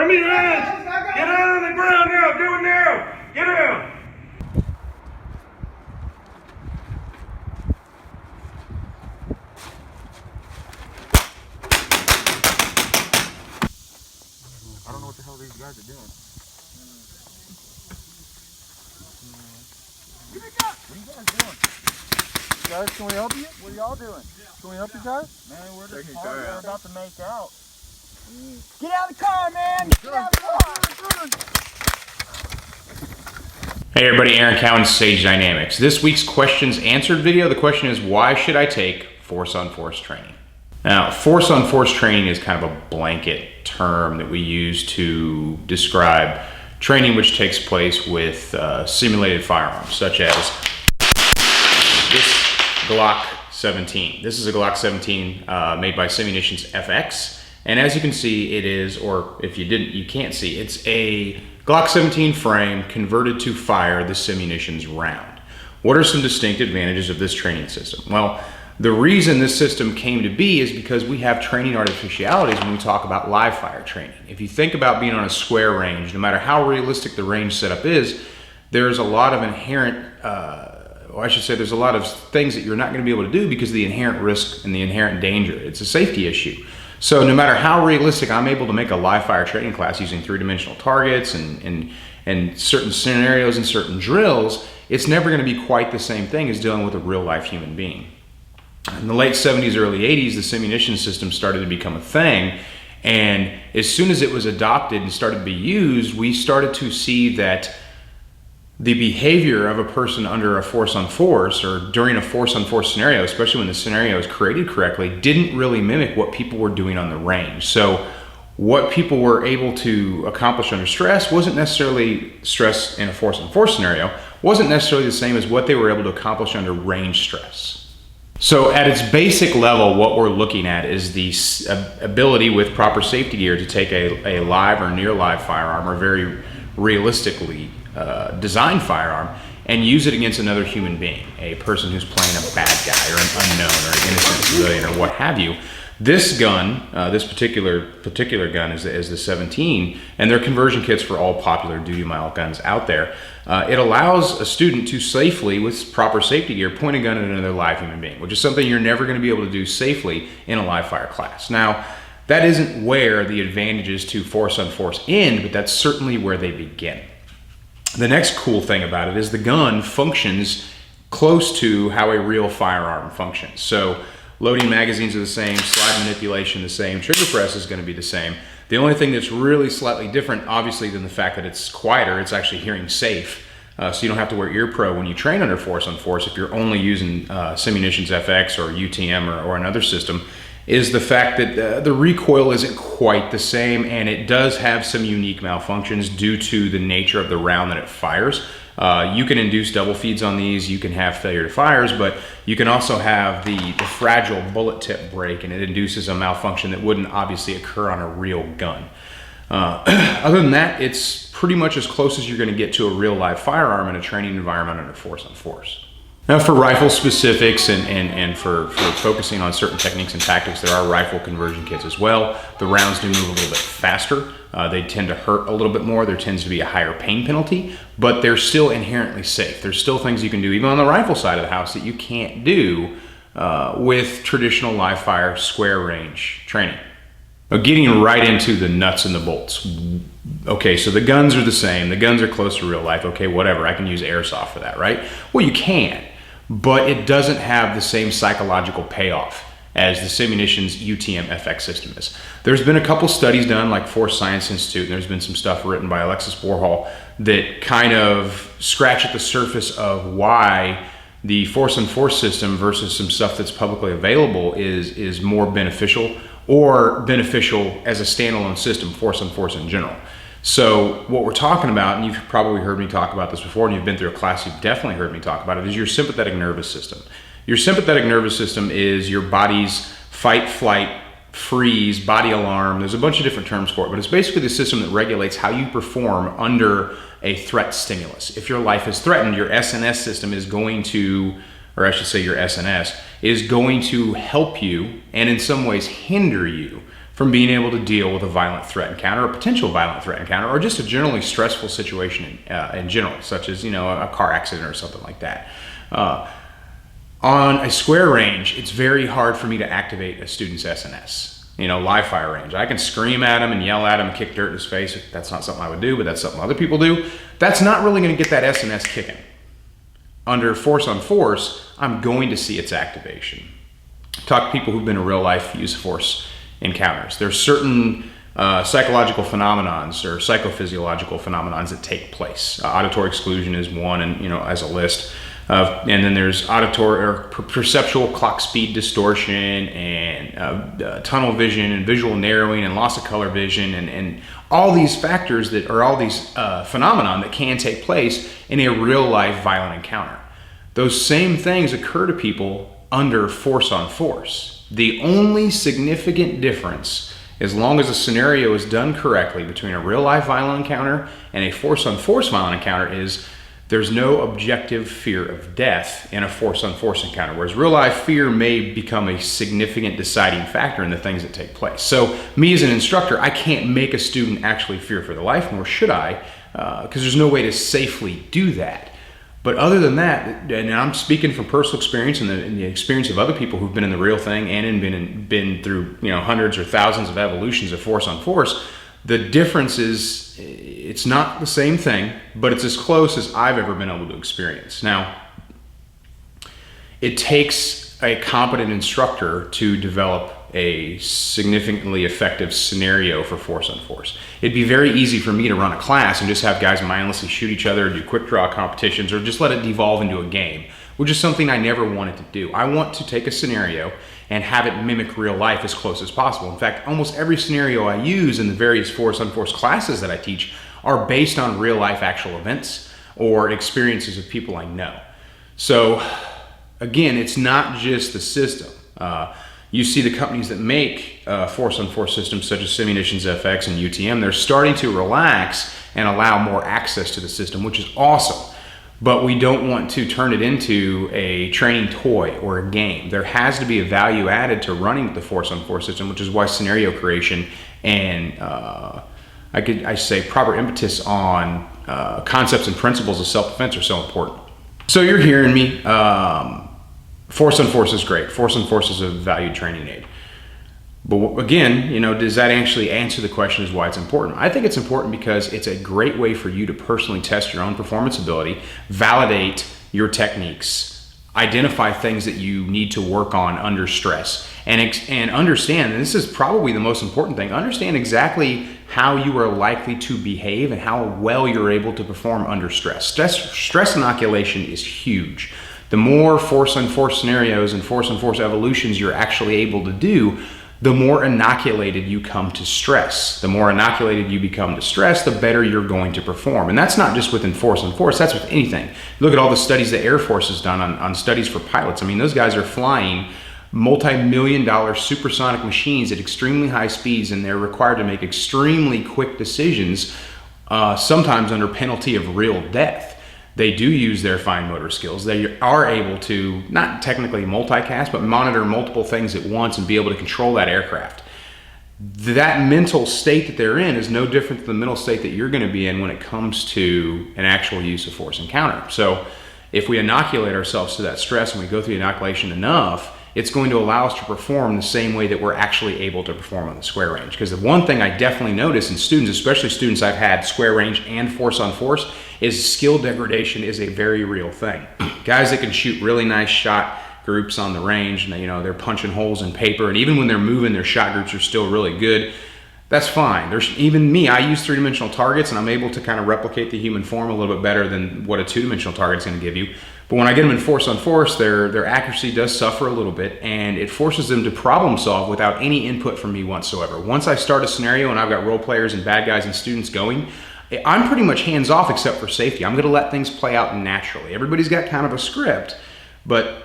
me your hands! Get down on the ground now! Do it now! Get down! I don't know what the hell these guys are doing. What are you guys doing? Guys, can we help you? What are y'all doing? Can we help you guys? Man, we're just about to make out. Get out of the car, man! Get out of the car! Hey everybody, Aaron Cowan, Sage Dynamics. This week's questions answered video, the question is, why should I take force-on-force training? Now, force-on-force training is kind of a blanket term that we use to describe training which takes place with simulated firearms, such as this Glock 17. This is a Glock 17 made by Sympathetic FX. And as you can see, it is, or if you didn't, you can't see, it's a Glock 17 frame converted to fire the simunitions round. What are some distinct advantages of this training system? Well, the reason this system came to be is because we have training artificialities when we talk about live fire training. If you think about being on a square range, no matter how realistic the range setup is, there's a lot of inherent, there's a lot of things that you're not going to be able to do because of the inherent risk and the inherent danger. It's a safety issue. So no matter how realistic I'm able to make a live fire training class using three-dimensional targets and certain scenarios and certain drills, it's never going to be quite the same thing as dealing with a real-life human being. In the late 70s, early 80s, the simunition system started to become a thing, and as soon as it was adopted and started to be used, we started to see that the behavior of a person under a force-on-force or during a force-on-force scenario, especially when the scenario is created correctly, didn't really mimic what people were doing on the range. So what people were able to accomplish under stress wasn't necessarily stress in a force-on-force scenario, wasn't necessarily the same as what they were able to accomplish under range stress. So at its basic level, what we're looking at is the ability with proper safety gear to take a live or near live firearm, or very realistically designed firearm, and use it against another human being, a person who's playing a bad guy or an unknown or an innocent civilian or what have you. This gun, this particular gun is the 17, and they're conversion kits for all popular duty mile guns out there. It allows a student to safely, with proper safety gear, point a gun at another live human being, which is something you're never going to be able to do safely in a live fire class. Now, that isn't where the advantages to force-on-force end, but that's certainly where they begin. The next cool thing about it is the gun functions close to how a real firearm functions. So loading magazines are the same, slide manipulation the same, trigger press is going to be the same. The only thing that's really slightly different, obviously, than the fact that it's quieter, it's actually hearing safe. So you don't have to wear ear pro when you train under force-on-force if you're only using Sympathetic FX or UTM or another system, is the fact that the recoil isn't quite the same, and it does have some unique malfunctions due to the nature of the round that it fires. You can induce double feeds on these, you can have failure to fires, but you can also have the fragile bullet tip break, and it induces a malfunction that wouldn't obviously occur on a real gun. Other than that, it's pretty much as close as you're going to get to a real live firearm in a training environment under force-on-force. Now, for rifle specifics and for focusing on certain techniques and tactics, there are rifle conversion kits as well. The rounds do move a little bit faster. They tend to hurt a little bit more. There tends to be a higher pain penalty, but they're still inherently safe. There's still things you can do, even on the rifle side of the house, that you can't do with traditional live fire square range training. Now, getting right into the nuts and the bolts. Okay, so the guns are the same. The guns are close to real life. Okay, whatever. I can use airsoft for that, right? Well, you can. But it doesn't have the same psychological payoff as the Sympathetic's UTM FX system is. There's been a couple studies done, like Force Science Institute, and there's been some stuff written by Alexis Borhall that kind of scratch at the surface of why the force-on-force system versus some stuff that's publicly available is more beneficial, or beneficial as a standalone system, force-on-force in general. So what we're talking about, and you've probably heard me talk about this before, and you've been through a class, you've definitely heard me talk about it, is your sympathetic nervous system. Your sympathetic nervous system is your body's fight, flight, freeze, body alarm. There's a bunch of different terms for it, but it's basically the system that regulates how you perform under a threat stimulus. If your life is threatened, your SNS system is going to, or I should say your SNS, is going to help you and in some ways hinder you from being able to deal with a violent threat encounter, a potential violent threat encounter, or just a generally stressful situation in general, such as, a car accident or something like that. On a square range, it's very hard for me to activate a student's SNS. Live fire range. I can scream at him and yell at him and kick dirt in his face. That's not something I would do, but that's something other people do. That's not really going to get that SNS kicking. Under force on force, I'm going to see its activation. Talk to people who've been in real life use of force encounters. There's certain psychological phenomenons or psychophysiological phenomenons that take place. Auditory exclusion is one, and as a list. And then there's auditory or perceptual clock speed distortion and tunnel vision and visual narrowing and loss of color vision and all these factors that are all these phenomenon that can take place in a real life violent encounter. Those same things occur to people under force on force. The only significant difference, as long as a scenario is done correctly between a real life violent encounter and a force on force violent encounter, is there's no objective fear of death in a force on force encounter, whereas real life fear may become a significant deciding factor in the things that take place. So me as an instructor, I can't make a student actually fear for their life, nor should I, because there's no way to safely do that. But other than that, and I'm speaking from personal experience and the experience of other people who've been in the real thing and been through hundreds or thousands of evolutions of force on force, the difference is it's not the same thing, but it's as close as I've ever been able to experience. Now, it takes a competent instructor to develop a significantly effective scenario for force on force. It'd be very easy for me to run a class and just have guys mindlessly shoot each other, do quick draw competitions, or just let it devolve into a game, which is something I never wanted to do. I want to take a scenario and have it mimic real life as close as possible. In fact, almost every scenario I use in the various force on force classes that I teach are based on real life actual events or experiences of people I know. So again, it's not just the system. You see the companies that make force on force systems such as Simunitions FX and UTM, they're starting to relax and allow more access to the system, which is awesome. But we don't want to turn it into a training toy or a game. There has to be a value added to running the force on force system, which is why scenario creation and I say proper impetus on concepts and principles of self-defense are so important. So you're hearing me. Force on force is great. Force on force is a valued training aid. But again, does that actually answer the question as why it's important? I think it's important because it's a great way for you to personally test your own performance ability, validate your techniques, identify things that you need to work on under stress, and understand, and this is probably the most important thing, understand exactly how you are likely to behave and how well you're able to perform under stress. Stress inoculation is huge. The more force on force scenarios and force on force evolutions you're actually able to do, the more inoculated you come to stress. The more inoculated you become to stress, the better you're going to perform. And that's not just within force on force, that's with anything. Look at all the studies the Air Force has done on studies for pilots. I mean, those guys are flying multi-million-dollar supersonic machines at extremely high speeds, and they're required to make extremely quick decisions, sometimes under penalty of real death. They do use their fine motor skills. They are able to, not technically multicast, but monitor multiple things at once and be able to control that aircraft. That mental state that they're in is no different than the mental state that you're going to be in when it comes to an actual use of force encounter. So if we inoculate ourselves to that stress and we go through inoculation enough, it's going to allow us to perform the same way that we're actually able to perform on the square range. Because the one thing I definitely notice in students, especially students I've had square range and force on force, is skill degradation is a very real thing. Guys that can shoot really nice shot groups on the range, and they're punching holes in paper, and even when they're moving, their shot groups are still really good. That's fine. Even me, I use three-dimensional targets, and I'm able to kind of replicate the human form a little bit better than what a two-dimensional target is going to give you. But when I get them in force on force, their accuracy does suffer a little bit, and it forces them to problem solve without any input from me whatsoever. Once I start a scenario and I've got role players and bad guys and students going, I'm pretty much hands off except for safety. I'm going to let things play out naturally. Everybody's got kind of a script, but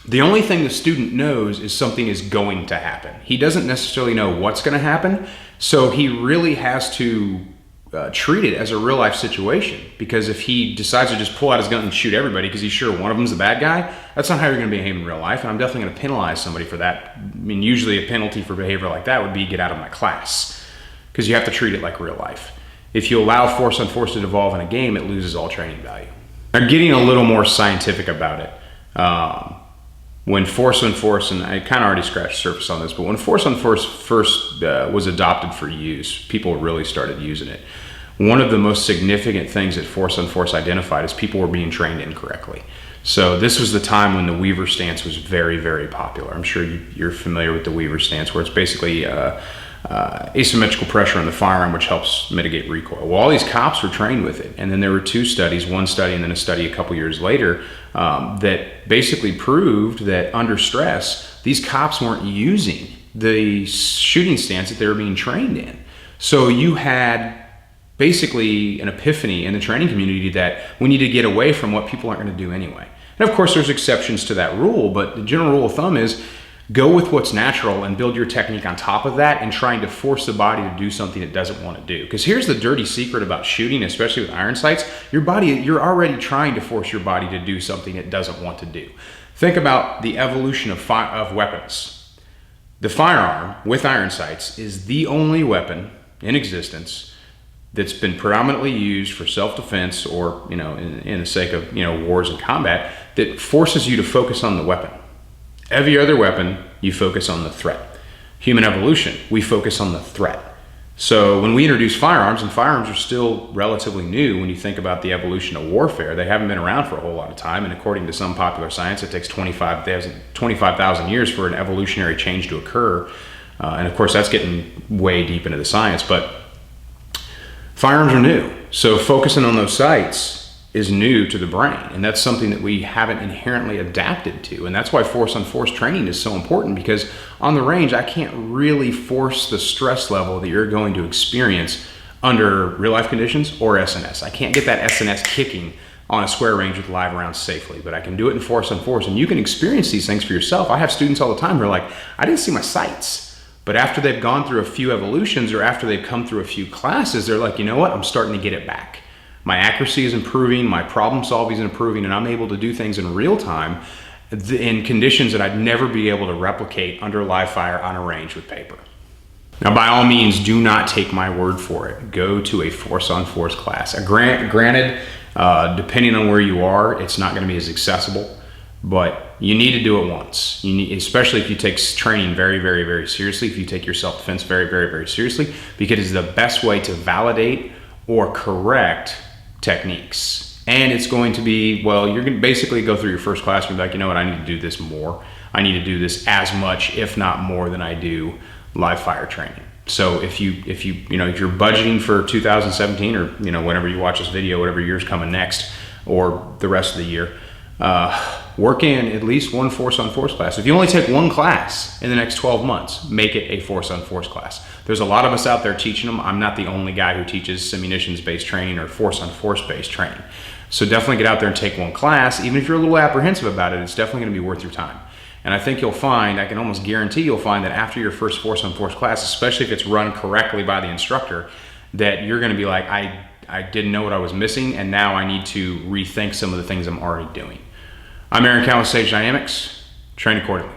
the only thing the student knows is something is going to happen. He doesn't necessarily know what's going to happen, so he really has to treat it as a real life situation, because if he decides to just pull out his gun and shoot everybody because he's sure one of them's the bad guy, that's not how you're going to behave in real life, and I'm definitely going to penalize somebody for that. I mean, usually a penalty for behavior like that would be get out of my class, because you have to treat it like real life. If you allow force on force to devolve in a game, it loses all training value. Now, getting a little more scientific about it, when force on force, and I kind of already scratched the surface on this, but when force on force first was adopted for use, people really started using it. One of the most significant things that force on force identified is people were being trained incorrectly. So this was the time when the Weaver stance was very, very popular. I'm sure you're familiar with the Weaver stance, where it's basically asymmetrical pressure on the firearm, which helps mitigate recoil. Well, all these cops were trained with it, and then there were two studies, one study and then a study a couple years later, that basically proved that under stress, these cops weren't using the shooting stance that they were being trained in. So you had basically an epiphany in the training community that we need to get away from what people aren't going to do anyway. And of course, there's exceptions to that rule, but the general rule of thumb is go with what's natural and build your technique on top of that, and trying to force the body to do something it doesn't want to do. Because here's the dirty secret about shooting, especially with iron sights. You're already trying to force your body to do something it doesn't want to do. Think about the evolution of weapons. The firearm with iron sights is the only weapon in existence that's been predominantly used for self-defense, or in the sake of wars and combat, that forces you to focus on the weapon. Every other weapon, you focus on the threat. Human evolution, we focus on the threat. So when we introduce firearms, and firearms are still relatively new when you think about the evolution of warfare, they haven't been around for a whole lot of time, and according to some popular science, it takes 25,000 years for an evolutionary change to occur. And of course, that's getting way deep into the science, but firearms are new. So focusing on those sights is new to the brain, and that's something that we haven't inherently adapted to. And that's why force on force training is so important, because on the range, I can't really force the stress level that you're going to experience under real life conditions or SNS. I can't get that SNS kicking on a square range with live rounds safely, but I can do it in force on force, and you can experience these things for yourself. I have students all the time who are like, I didn't see my sights. But after they've gone through a few evolutions, or after they've come through a few classes, they're like, you know what, I'm starting to get it back. My accuracy is improving, my problem solving is improving, and I'm able to do things in real time in conditions that I'd never be able to replicate under live fire on a range with paper. Now, by all means, do not take my word for it. Go to a force on force class. Granted, depending on where you are, it's not going to be as accessible, but you need to do it once. You need, especially if you take training very, very, very seriously, if you take your self-defense very, very, very seriously, because it's the best way to validate or correct techniques. And it's going to be, well, you're going to basically go through your first class and be like, you know what, I need to do this more. I need to do this as much, if not more, than I do live fire training. So if you're budgeting for 2017, or whenever you watch this video, whatever year's coming next, or the rest of the year, work in at least one force on force class. If you only take one class in the next 12 months, make it a force on force class. There's a lot of us out there teaching them. I'm not the only guy who teaches simunitions based training or force on force based training. So definitely get out there and take one class. Even if you're a little apprehensive about it, it's definitely going to be worth your time. And I think you'll find, I can almost guarantee you'll find that after your first force on force class, especially if it's run correctly by the instructor, that you're going to be like, I didn't know what I was missing, and now I need to rethink some of the things I'm already doing. I'm Aaron Cowan with Sage Dynamics. Train accordingly.